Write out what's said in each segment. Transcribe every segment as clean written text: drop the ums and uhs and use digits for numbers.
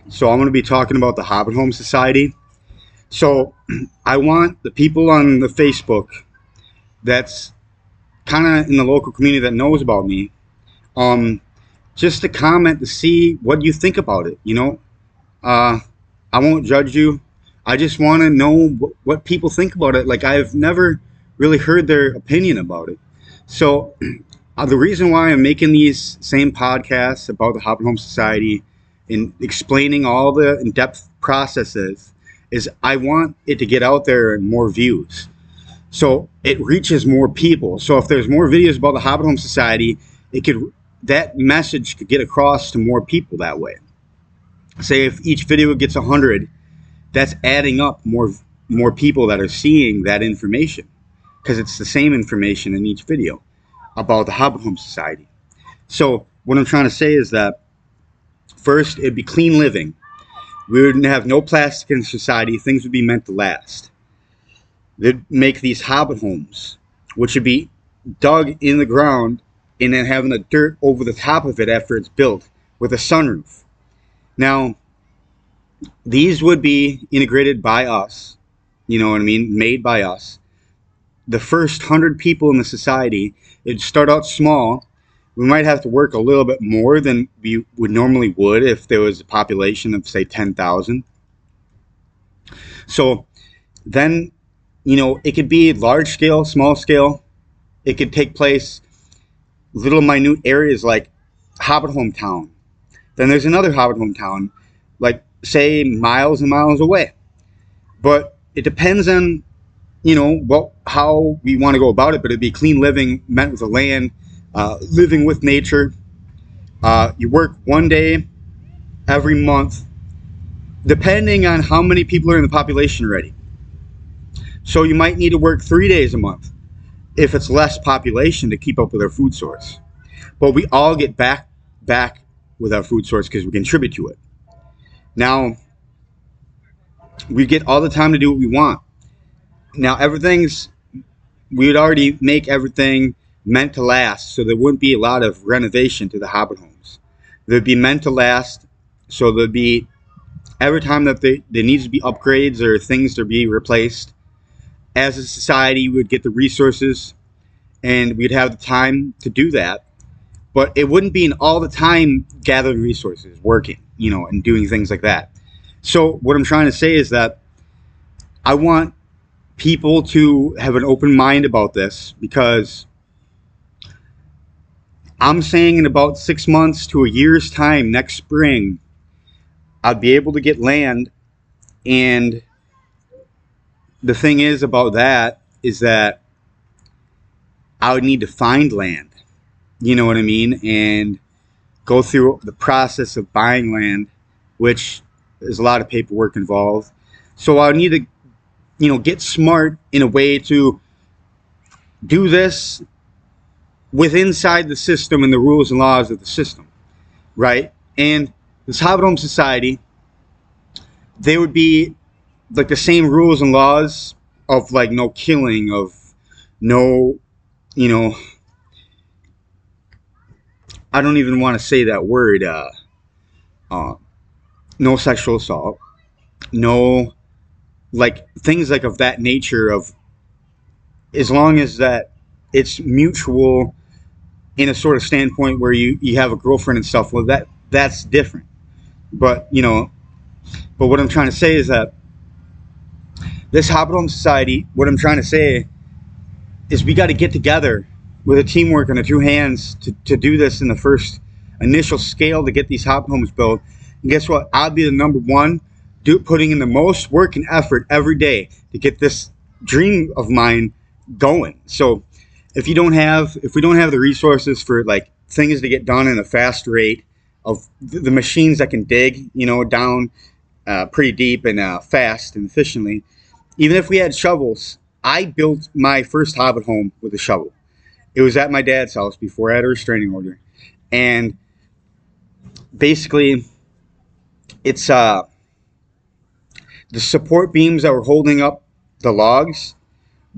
So I'm going to be talking about the Hobbit Home Society. So I want the people on the Facebook that's kind of in the local community that knows about me, um, just to comment to see what you think about it. Uh, I won't judge you. I just want to know what people think about it. Like, I've never really heard their opinion about it. So the reason why I'm making these same podcasts about the Hobbit Home Society and explaining all the in-depth processes is I want it to get out there and more views. So it reaches more people. So if there's more videos about the Hobbit Home Society, it could that message could get across to more people that way. Say if each video gets 100, that's adding up more people that are seeing that information, because it's the same information in each video about the Hobbit Home Society. So what I'm trying to say is that first, it'd be clean living. We would have no plastic in society. Things would be meant to last. They'd make these Hobbit homes, which would be dug in the ground and then having the dirt over the top of it after it's built with a sunroof. Now, these would be integrated by us, you know what I mean, made by us. The first 100 people in the society, it'd start out small. We might have to work a little bit more than we would normally would if there was a population of, say, 10,000. So then, it could be large scale, small scale. It could take place little minute areas like Hobbit Hometown. Then there's another Hobbit Hometown, like, say, miles and miles away. But it depends on, how we want to go about it. But it'd be clean living, meant with the land, living with nature. You work one day every month, depending on how many people are in the population already. So you might need to work 3 days a month if it's less population to keep up with our food source. But we all get back with our food source because we contribute to it. Now, we get all the time to do what we want. Now, we would already make everything meant to last, so there wouldn't be a lot of renovation to the Hobbit homes. They'd be meant to last, so there'd be, every time that there needs to be upgrades or things to be replaced, as a society, we would get the resources and we'd have the time to do that. But it wouldn't be an all the time gathering resources, working, and doing things like that. So what I'm trying to say is that I want people to have an open mind about this, because I'm saying in about 6 months to a year's time, next spring, I'd be able to get land. And the thing is about that is that I would need to find land, you know what I mean, and go through the process of buying land, which there's a lot of paperwork involved. So I need to, get smart in a way to do this inside the system and the rules and laws of the system, right? And this Hobbit Home Society, they would be like the same rules and laws of, like, no killing, of no, I don't even want to say that word, no sexual assault, no, like, things like of that nature, of, as long as that it's mutual in a sort of standpoint where you have a girlfriend and stuff. Well, that's different. But what I'm trying to say is that this Hobbit Home Society, what I'm trying to say is we got to get together with a teamwork and the two hands to do this in the first initial scale to get these Hobbit homes built. And guess what? I'll be the number one, putting in the most work and effort every day to get this dream of mine going. So if we don't have the resources for, like, things to get done in a fast rate, of the machines that can dig, down pretty deep and fast and efficiently, even if we had shovels. I built my first Hobbit home with a shovel. It was at my dad's house before I had a restraining order. And basically, it's the support beams that were holding up the logs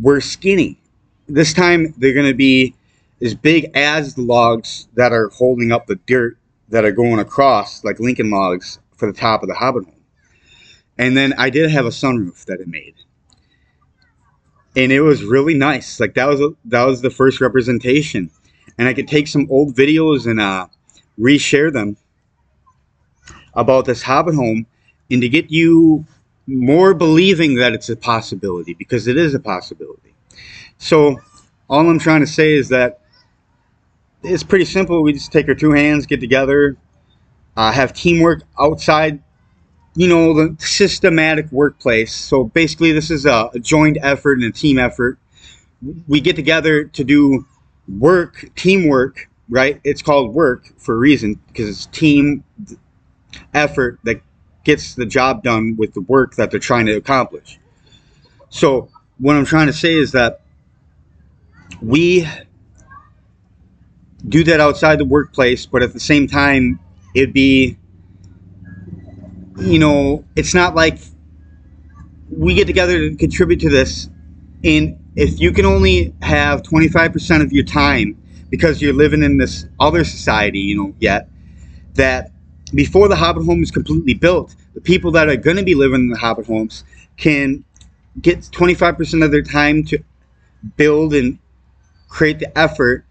were skinny. This time, they're going to be as big as the logs that are holding up the dirt that are going across, like Lincoln logs for the top of the Hobbit home. And then I did have a sunroof that it made, and it was really nice. Like that was the first representation, and I could take some old videos and reshare them about this Hobbit home, and to get you more believing that it's a possibility, because it is a possibility. So all I'm trying to say is that it's pretty simple. We just take our two hands, get together, have teamwork outside, the systematic workplace. So basically this is a joint effort and a team effort. We get together to do work, teamwork, right? It's called work for a reason, because it's team effort that gets the job done with the work that they're trying to accomplish. So what I'm trying to say is that we do that outside the workplace, but at the same time, it'd be, it's not like we get together to contribute to this, and if you can only have 25% of your time because you're living in this other society, yet, that before the Hobbit home is completely built, the people that are going to be living in the Hobbit homes can get 25% of their time to build and create the effort,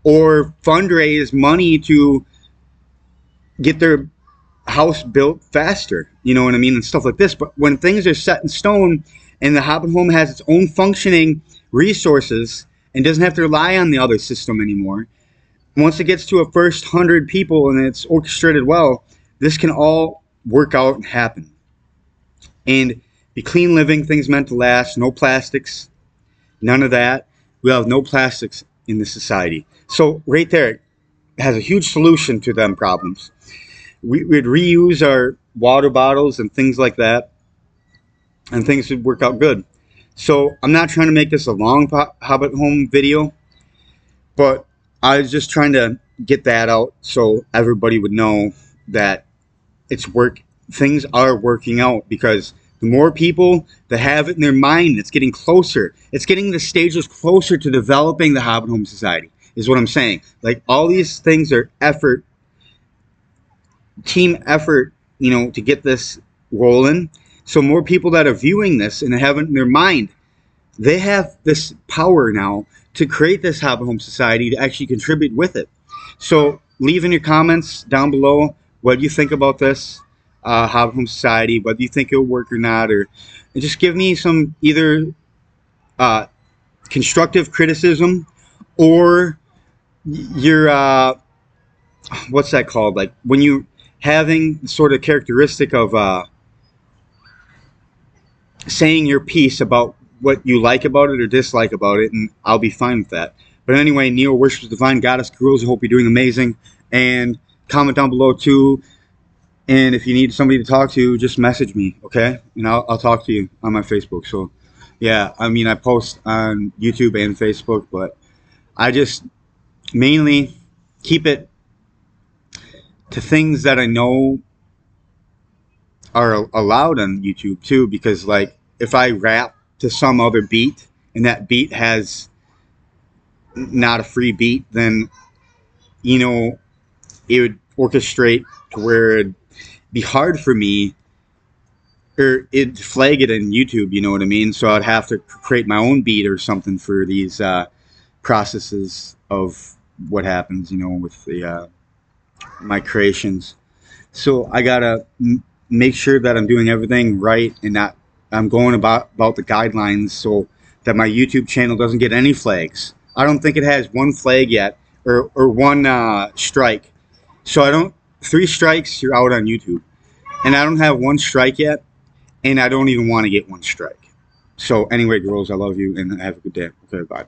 or fundraise money to get their house built faster, you know what I mean, and stuff like this. But when things are set in stone and the Hobbit home has its own functioning resources and doesn't have to rely on the other system anymore, once it gets to a first 100 people and it's orchestrated well, this can all work out and happen. And be clean living, things meant to last, no plastics, none of that. We'll have no plastics in this society. So right there, it has a huge solution to them problems. We'd reuse our water bottles and things like that, and things would work out good. So I'm not trying to make this a long Hobbit home video, but I was just trying to get that out so everybody would know that things are working out, because the more people that have it in their mind, it's getting closer. It's getting the stages closer to developing the Hobbit home society, is what I'm saying. Like, all these things are effort, team effort, to get this rolling. So more people that are viewing this and have it in their mind, they have this power now to create this Hobbit home society, to actually contribute with it. So leave in your comments down below what you think about this Hobbit home society, whether you think it'll work or not, or just give me some either constructive criticism, or your what's that called, like when you having sort of characteristic of saying your piece about what you like about it or dislike about it, and I'll be fine with that. But anyway, Neo worships divine goddess girls. I hope you're doing amazing, and comment down below too. And if you need somebody to talk to, just message me, okay? And I'll talk to you on my Facebook. So yeah, I mean, I post on YouTube and Facebook, but I just mainly keep it to things that I know are allowed on YouTube too, because like if I rap to some other beat and that beat has not a free beat, then it would orchestrate to where it'd be hard for me, or it'd flag it in YouTube, you know what I mean? So I'd have to create my own beat or something for these processes of what happens, with the my creations. So I gotta make sure that I'm doing everything right, and that I'm going about the guidelines, so that my YouTube channel doesn't get any flags. I don't think it has one flag yet, or one strike. So 3 strikes, you're out on YouTube. And I don't have 1 strike yet, and I don't even want to get 1 strike. So anyway, girls, I love you, and have a good day. Okay, bye.